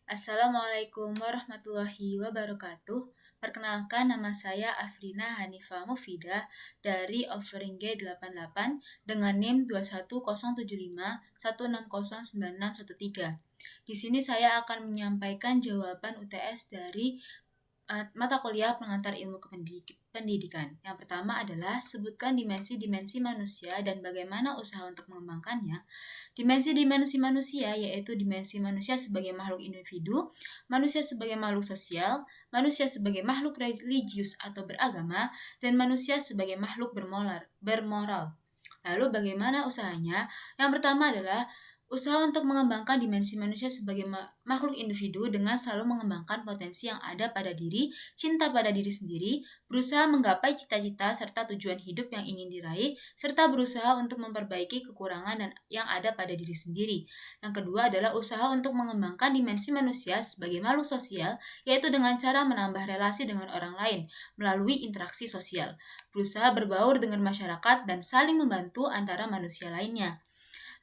Assalamualaikum warahmatullahi wabarakatuh. Perkenalkan, nama saya Afrina Hanifah Mufidah dari Offering G88 dengan NIM 2107516096113. Di sini saya akan menyampaikan jawaban UTS dari mata kuliah pengantar ilmu pendidikan. Yang pertama adalah sebutkan dimensi-dimensi manusia dan bagaimana usaha untuk mengembangkannya. Dimensi-dimensi manusia yaitu dimensi manusia sebagai makhluk individu, manusia sebagai makhluk sosial, manusia sebagai makhluk religius atau beragama, dan manusia sebagai makhluk bermoral. Lalu bagaimana usahanya? Yang pertama adalah usaha untuk mengembangkan dimensi manusia sebagai makhluk individu dengan selalu mengembangkan potensi yang ada pada diri, cinta pada diri sendiri, berusaha menggapai cita-cita serta tujuan hidup yang ingin diraih, serta berusaha untuk memperbaiki kekurangan yang ada pada diri sendiri. Yang kedua adalah usaha untuk mengembangkan dimensi manusia sebagai makhluk sosial, yaitu dengan cara menambah relasi dengan orang lain melalui interaksi sosial, berusaha berbaur dengan masyarakat dan saling membantu antara manusia lainnya.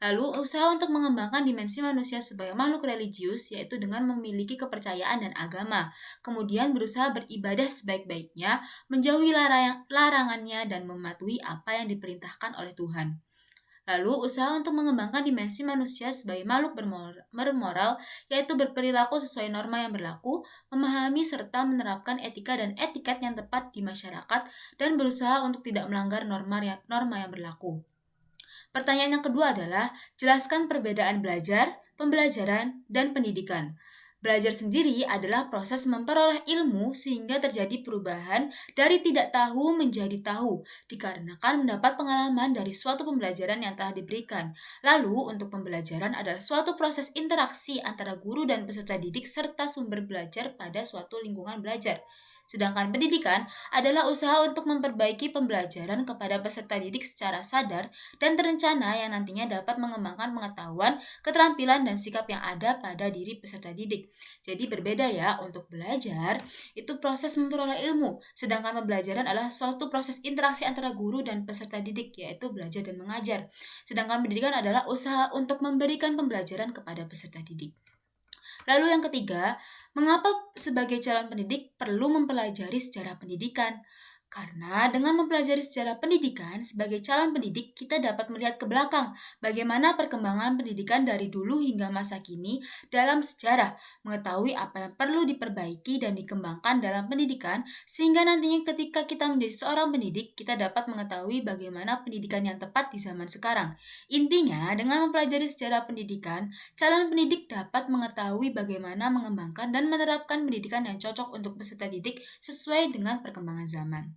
Lalu, usaha untuk mengembangkan dimensi manusia sebagai makhluk religius, yaitu dengan memiliki kepercayaan dan agama, kemudian berusaha beribadah sebaik-baiknya, menjauhi larangannya, dan mematuhi apa yang diperintahkan oleh Tuhan. Lalu, usaha untuk mengembangkan dimensi manusia sebagai makhluk bermoral, yaitu berperilaku sesuai norma yang berlaku, memahami serta menerapkan etika dan etiket yang tepat di masyarakat, dan berusaha untuk tidak melanggar norma yang berlaku. Pertanyaan yang kedua adalah, jelaskan perbedaan belajar, pembelajaran, dan pendidikan. Belajar sendiri adalah proses memperoleh ilmu sehingga terjadi perubahan dari tidak tahu menjadi tahu, dikarenakan mendapat pengalaman dari suatu pembelajaran yang telah diberikan. Lalu, untuk pembelajaran adalah suatu proses interaksi antara guru dan peserta didik serta sumber belajar pada suatu lingkungan belajar. Sedangkan pendidikan adalah usaha untuk memperbaiki pembelajaran kepada peserta didik secara sadar dan terencana yang nantinya dapat mengembangkan pengetahuan, keterampilan, dan sikap yang ada pada diri peserta didik. Jadi berbeda ya, untuk belajar itu proses memperoleh ilmu, sedangkan pembelajaran adalah suatu proses interaksi antara guru dan peserta didik, yaitu belajar dan mengajar. Sedangkan pendidikan adalah usaha untuk memberikan pembelajaran kepada peserta didik. Lalu yang ketiga, mengapa sebagai calon pendidik perlu mempelajari sejarah pendidikan? Karena dengan mempelajari sejarah pendidikan, sebagai calon pendidik, kita dapat melihat ke belakang bagaimana perkembangan pendidikan dari dulu hingga masa kini dalam sejarah, mengetahui apa yang perlu diperbaiki dan dikembangkan dalam pendidikan, sehingga nantinya ketika kita menjadi seorang pendidik, kita dapat mengetahui bagaimana pendidikan yang tepat di zaman sekarang. Intinya, dengan mempelajari sejarah pendidikan, calon pendidik dapat mengetahui bagaimana mengembangkan dan menerapkan pendidikan yang cocok untuk peserta didik sesuai dengan perkembangan zaman.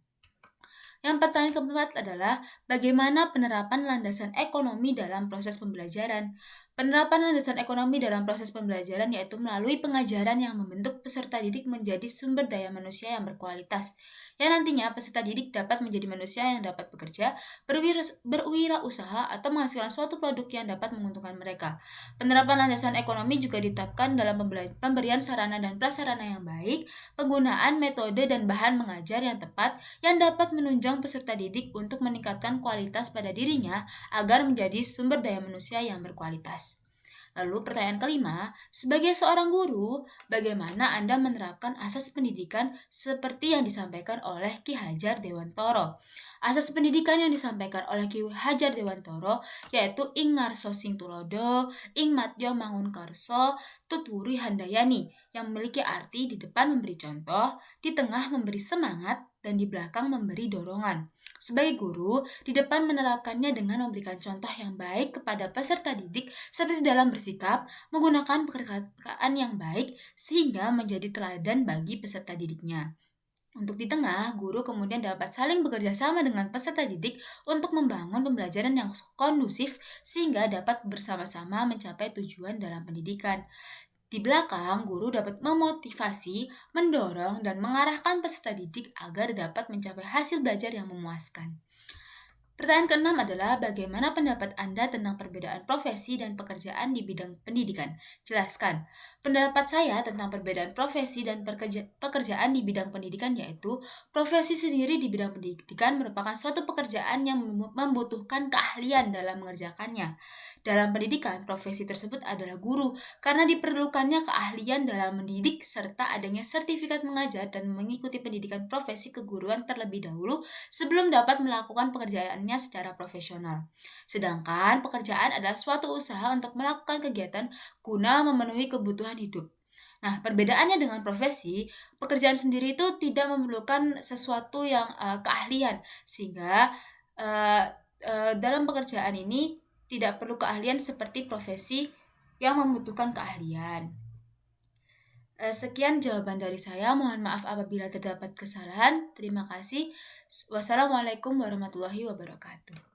Yang pertanyaan keempat adalah, bagaimana penerapan landasan ekonomi dalam proses pembelajaran? Penerapan landasan ekonomi dalam proses pembelajaran yaitu melalui pengajaran yang membentuk peserta didik menjadi sumber daya manusia yang berkualitas, yang nantinya peserta didik dapat menjadi manusia yang dapat bekerja, berwirausaha, atau menghasilkan suatu produk yang dapat menguntungkan mereka. Penerapan landasan ekonomi juga ditetapkan dalam pemberian sarana dan prasarana yang baik, penggunaan metode dan bahan mengajar yang tepat, yang dapat menunjang peserta didik untuk meningkatkan kualitas pada dirinya agar menjadi sumber daya manusia yang berkualitas. Lalu pertanyaan kelima, sebagai seorang guru, bagaimana Anda menerapkan asas pendidikan seperti yang disampaikan oleh Ki Hajar Dewantoro? Asas pendidikan yang disampaikan oleh Ki Hajar Dewantoro yaitu ing ngarso sing tulodo, ing matya mangun karso, tutwuri handayani, yang memiliki arti di depan memberi contoh, di tengah memberi semangat, dan di belakang memberi dorongan. Sebagai guru, di depan menerapkannya dengan memberikan contoh yang baik kepada peserta didik seperti dalam bersikap, menggunakan perkataan yang baik sehingga menjadi teladan bagi peserta didiknya. Untuk di tengah, guru kemudian dapat saling bekerja sama dengan peserta didik untuk membangun pembelajaran yang kondusif sehingga dapat bersama-sama mencapai tujuan dalam pendidikan. Di belakang, guru dapat memotivasi, mendorong, dan mengarahkan peserta didik agar dapat mencapai hasil belajar yang memuaskan. Pertanyaan keenam adalah bagaimana pendapat Anda tentang perbedaan profesi dan pekerjaan di bidang pendidikan? Jelaskan. Pendapat saya tentang perbedaan profesi dan pekerjaan di bidang pendidikan yaitu profesi sendiri di bidang pendidikan merupakan suatu pekerjaan yang membutuhkan keahlian dalam mengerjakannya. Dalam pendidikan, profesi tersebut adalah guru karena diperlukannya keahlian dalam mendidik serta adanya sertifikat mengajar dan mengikuti pendidikan profesi keguruan terlebih dahulu sebelum dapat melakukan pekerjaannya secara profesional. Sedangkan pekerjaan adalah suatu usaha untuk melakukan kegiatan guna memenuhi kebutuhan hidup. Nah, perbedaannya dengan profesi, pekerjaan sendiri itu tidak memerlukan sesuatu yang keahlian, sehingga uh, dalam pekerjaan ini tidak perlu keahlian seperti profesi yang membutuhkan keahlian. Sekian jawaban dari saya. Mohon maaf apabila terdapat kesalahan. Terima kasih. Wassalamualaikum warahmatullahi wabarakatuh.